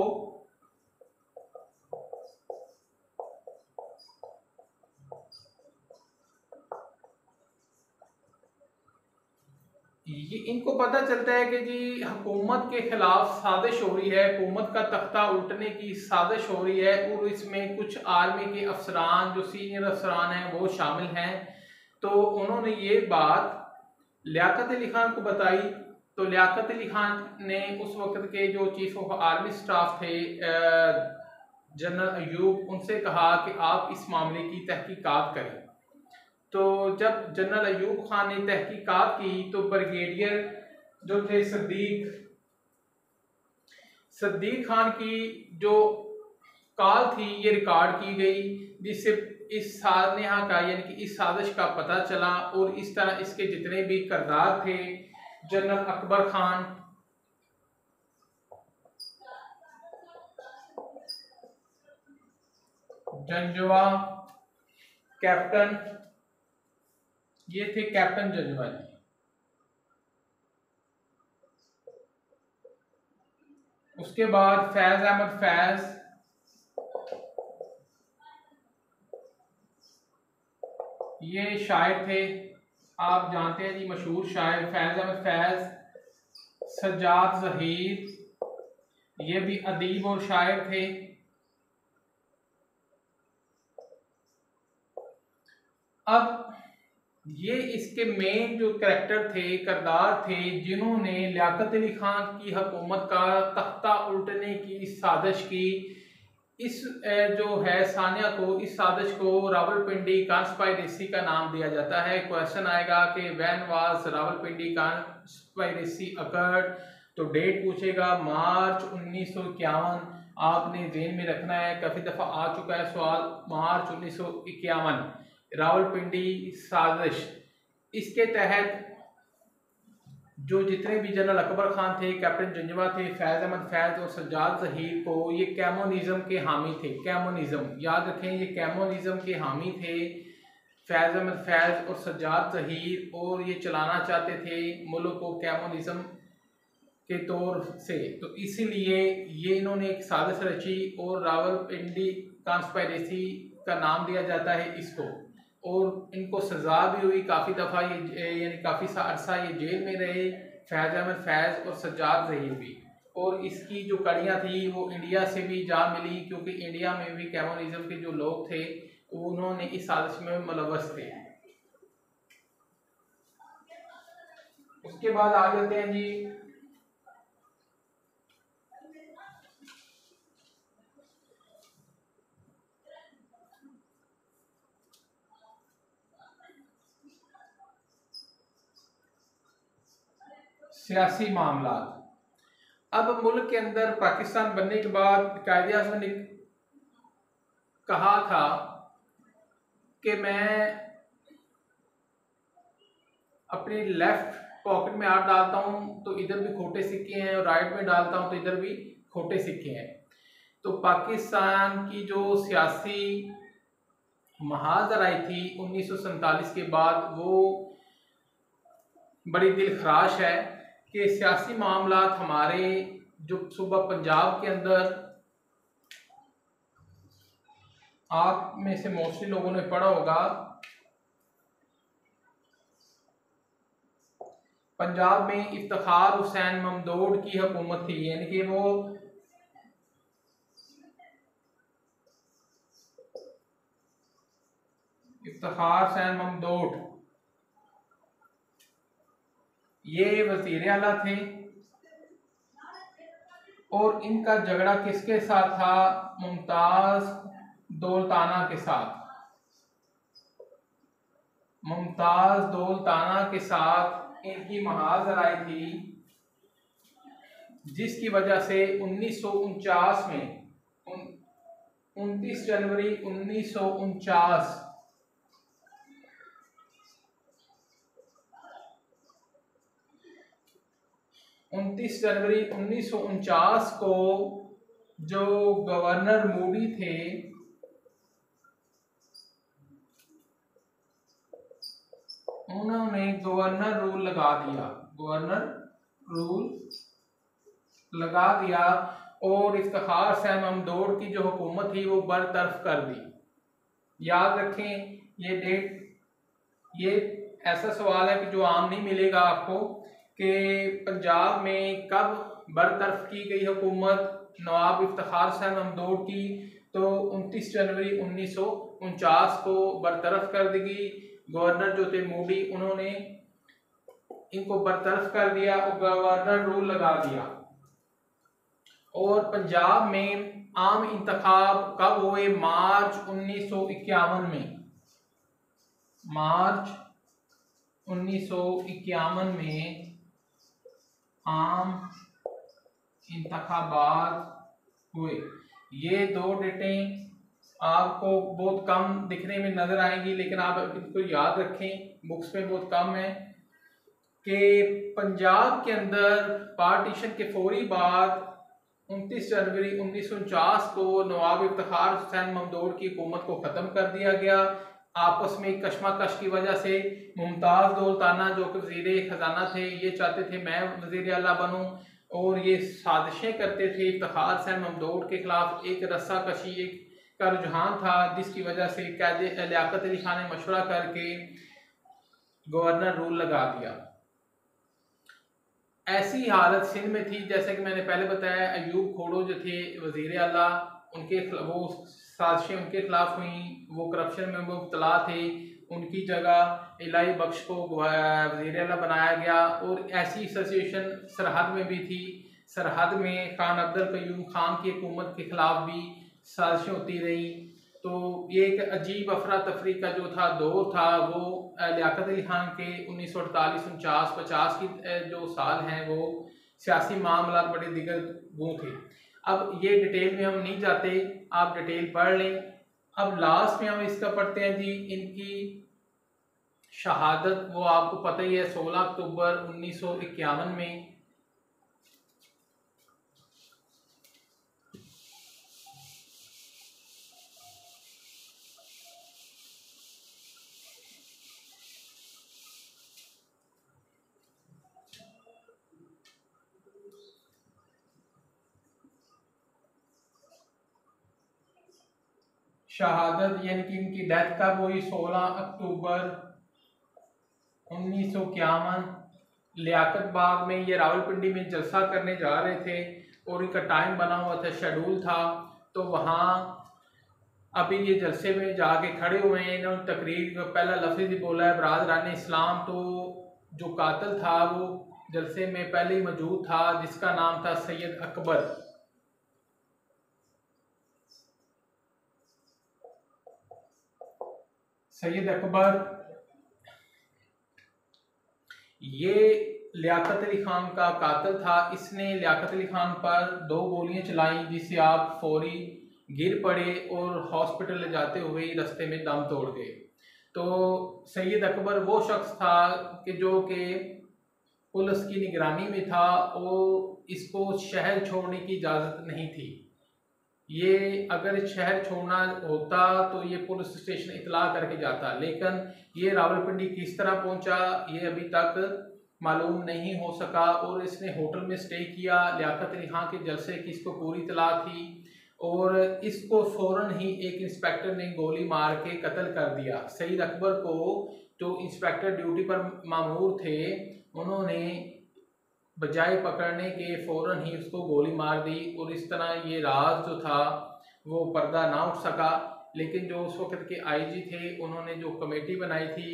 इनको पता चलता है कि जी हुकूमत के खिलाफ साजिश हो रही है, हुकूमत का तख्ता उल्टने की साजिश हो रही है और इसमें कुछ आर्मी के अफसरान जो सीनियर अफसरान हैं वो शामिल हैं। तो उन्होंने ये बात लियाकत अली खान को बताई। तो लियाकत अली खान ने उस वक्त के जो चीफ ऑफ आर्मी स्टाफ थे जनरल अयूब, उनसे कहा कि आप इस मामले की तहकीकात करें। तो जब जनरल अयूब खान ने तहकीकात की तो ब्रिगेडियर जो थे सद्दीक खान की जो कॉल थी ये रिकॉर्ड की गई, जिससे इस साज़िश का यानी कि इस साजिश का पता चला। और इस तरह इसके जितने भी किरदार थे, जनरल अकबर खान, जंजवा, कैप्टन, ये थे कैप्टन जंजवा जी। उसके बाद फैज अहमद फैज, ये शायर थे, आप जानते हैं जी, मशहूर शायर फैज अहमद फैज। सज्जाद ज़हीर, ये भी अदीब और शायर थे। अब ये इसके मेन जो कैरेक्टर थे, किरदार थे, जिन्होंने लियाकत अली खान की हुकूमत का तख्ता उल्टने की साजिश की। इस जो है सानिया को, इस साजिश को रावलपिंडी कॉन्स्पिरेसी का नाम दिया जाता है। क्वेश्चन आएगा कि when was Rawalpindi conspiracy occurred, तो डेट पूछेगा मार्च 1951। आपने ज़हन में रखना है, काफ़ी दफ़ा आ चुका है सवाल, मार्च 1951 रावलपिंडी साजिश। इसके तहत जो जितने भी जनरल अकबर खान थे, कैप्टन जंजवा थे, फैज अहमद फैज और सज्जाद ज़हीर को, ये कम्युनिज्म के हामी थे। कम्युनिज्म याद रखें, ये कम्युनिज्म के हामी थे फैज अहमद फैज और सज्जाद ज़हीर, और ये चलाना चाहते थे मुल्क को कम्युनिज्म के तौर से। तो इसीलिए ये इन्होंने एक साजिश रची और रावलपिंडी कॉन्स्पिरेसी का नाम दिया जाता है इसको। और इनको सज़ा भी हुई काफ़ी दफ़ा, ये यानी काफ़ी अरसा ये जेल में रहे, फैज अहमद फैज और सज्जाद ज़हीर भी। और इसकी जो कड़ियाँ थी वो इंडिया से भी जा मिली, क्योंकि इंडिया में भी कम्युनिज्म के जो लोग थे उन्होंने इस साजिश में मुलव्वस थे। उसके बाद आ जाते हैं जी सियासी मामला। अब मुल्क के अंदर पाकिस्तान बनने के बाद कायदे-ए-आज़म ने कहा था कि मैं अपनी लेफ्ट पॉकेट में हाथ डालता हूँ तो इधर भी खोटे सिक्के हैं, और राइट में डालता हूँ तो इधर भी खोटे सिक्के हैं। तो पाकिस्तान की जो सियासी महाजर आई थी 1947 के बाद, वो बड़ी दिलखराश है कि सियासी मामलात हमारे जो सूबा पंजाब के अंदर, आप में से मोस्टली लोगों ने पढ़ा होगा, पंजाब में इफ्तिखार हुसैन ममदूद की हुकूमत थी। यानी कि वो इफ्तिखार हुसैन ममदूद ये वजीर आला थे, और इनका झगड़ा किसके साथ था? मुमताज दौलताना के साथ। मुमताज दौलताना के साथ इनकी महाज लड़ाई थी, जिसकी वजह से 1949 में 29 जनवरी 1949 29 जनवरी 1949 को जो गवर्नर मूडी थे उन्होंने गवर्नर रूल लगा दिया और इफ्तिखार अहसन ममदूद की जो हुकूमत थी वो बरतरफ कर दी। याद रखें ये डेट, ये ऐसा सवाल है कि जो आम नहीं मिलेगा आपको, कि पंजाब में कब बरतरफ की गई हुकूमत नवाब इफ्तिखार अहसन ममदूद की, तो 29 जनवरी 1949 को बरतरफ कर दी गई। गवर्नर जो थे मूडी, उन्होंने इनको बरतरफ कर दिया और गवर्नर रूल लगा दिया। और पंजाब में आम इंतखाब कब हुए? मार्च 1951 में। मार्च 1951 में आम इंतखाबात हुए। ये दो डेटें आपको बहुत कम दिखने में नजर आएंगी, लेकिन आप इनको याद रखें, बुक्स में बहुत कम है कि पंजाब के अंदर पार्टीशन के फौरी बाद 29 जनवरी 1949 को नवाब इफ्तिखार हुसैन ममदूद की हुकूमत को ख़त्म कर दिया गया। आपस में कशमकश की वजह से मुमताज़ दौलताना जो कि वज़ीर ख़जाना थे, ये चाहते थे मैं वज़ीर आला बनूं और ये साजिशें करते थे इफ्तिखार हुसैन ममदूद के खिलाफ। एक रस्सा कशी का रुझान था, जिसकी वजह से कैद लियाकत अली खान ने मशवरा करके गवर्नर रूल लगा दिया। ऐसी हालत सिंध में थी, जैसे कि मैंने पहले बताया, अयूब खोड़ो जो थे वज़ीर आला, उनके वो साजिशें उनके खिलाफ हुई, वो करप्शन में मुब्तला थे। उनकी जगह इलाही बख्श को वज़ीर आला बनाया गया। और ऐसी सिचुएशन सरहद में भी थी। सरहद में खान अब्दुल कयूम खान की हुकूमत के खिलाफ भी साजिशें होती रही। तो ये एक अजीब अफरा तफरी का जो था दौर था, वो लियाकत अली खान के 1948, 49, 50 की जो साल हैं वो सियासी मामला बड़े दिगर वो थे। अब ये डिटेल में हम नहीं जाते, आप डिटेल पढ़ लें। अब लास्ट में हम इसका पढ़ते हैं जी, इनकी शहादत वो आपको पता ही है 16 अक्टूबर 1951 में। शहादत यानी कि इनकी डेथ कब हुई? 16 अक्टूबर 1951 लियाकत बाग में। ये रावलपिंडी में जलसा करने जा रहे थे और इनका टाइम बना हुआ था, शेड्यूल था। तो वहाँ अभी ये जलसे में जाके खड़े हुए हैं। इन्होंने तकरीर का पहला लफ्ज़ ही बोला है बरादरान इस्लाम। तो जो कातिल था वो जलसे में पहले ही मौजूद था, जिसका नाम था सैयद अकबर। सैयद अकबर ये लियाकत अली खान का कातिल था। इसने लियाकत अली खान पर 2 गोलियां चलाई, जिससे आप फौरी गिर पड़े और हॉस्पिटल ले जाते हुए रास्ते में दम तोड़ गए। तो सैयद अकबर वो शख्स था कि जो कि पुलिस की निगरानी में था और इसको शहर छोड़ने की इजाज़त नहीं थी। ये अगर शहर छोड़ना होता तो ये पुलिस स्टेशन इतला करके जाता, लेकिन ये रावलपिंडी किस तरह पहुंचा ये अभी तक मालूम नहीं हो सका। और इसने होटल में स्टे किया। लियाकत अली खान के जलसे की इसको पूरी इतला थी और इसको फ़ौरन ही एक इंस्पेक्टर ने गोली मार के कत्ल कर दिया। सैयद अकबर को जो इंस्पेक्टर ड्यूटी पर मामूर थे, उन्होंने बजाय पकड़ने के फ़ौरन ही उसको गोली मार दी। और इस तरह ये राज जो था वो पर्दा ना उठ सका। लेकिन जो उस वक्त के आईजी थे, उन्होंने जो कमेटी बनाई थी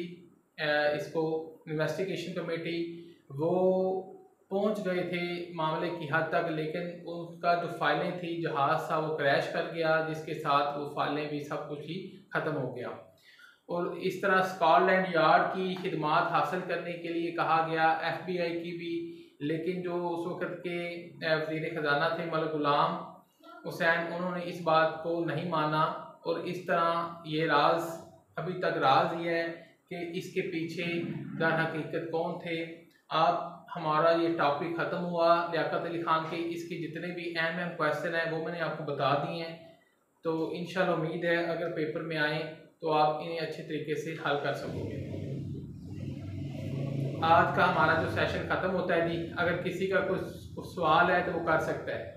इसको इन्वेस्टिगेशन कमेटी, वो पहुंच गए थे मामले की हद तक। लेकिन उनका जो फाइलें थी, जहाज़ था वो क्रैश कर गया, जिसके साथ वो फाइलें भी सब कुछ ही ख़त्म हो गया। और इस तरह स्कॉटलैंड यार्ड की खिदमात हासिल करने के लिए कहा गया, FBI की भी, लेकिन जो उस वक़्त के वज़ीर ख़जाना थे मलिक ग़ुलाम हुसैन, उन्होंने इस बात को नहीं माना। और इस तरह ये राज अभी तक राज ही है कि इसके पीछे दर हकीकत कौन थे। आप हमारा ये टॉपिक ख़त्म हुआ लियाकत अली ख़ान के, इसके जितने भी अहम क्वेश्चन हैं वो मैंने आपको बता दिए हैं। तो इंशाल्लाह उम्मीद है अगर पेपर में आए तो आप इन्हें अच्छे तरीके से हल कर सकोगे। आज का हमारा जो सेशन ख़त्म होता है जी, अगर किसी का कुछ सवाल है तो वो कर सकता है।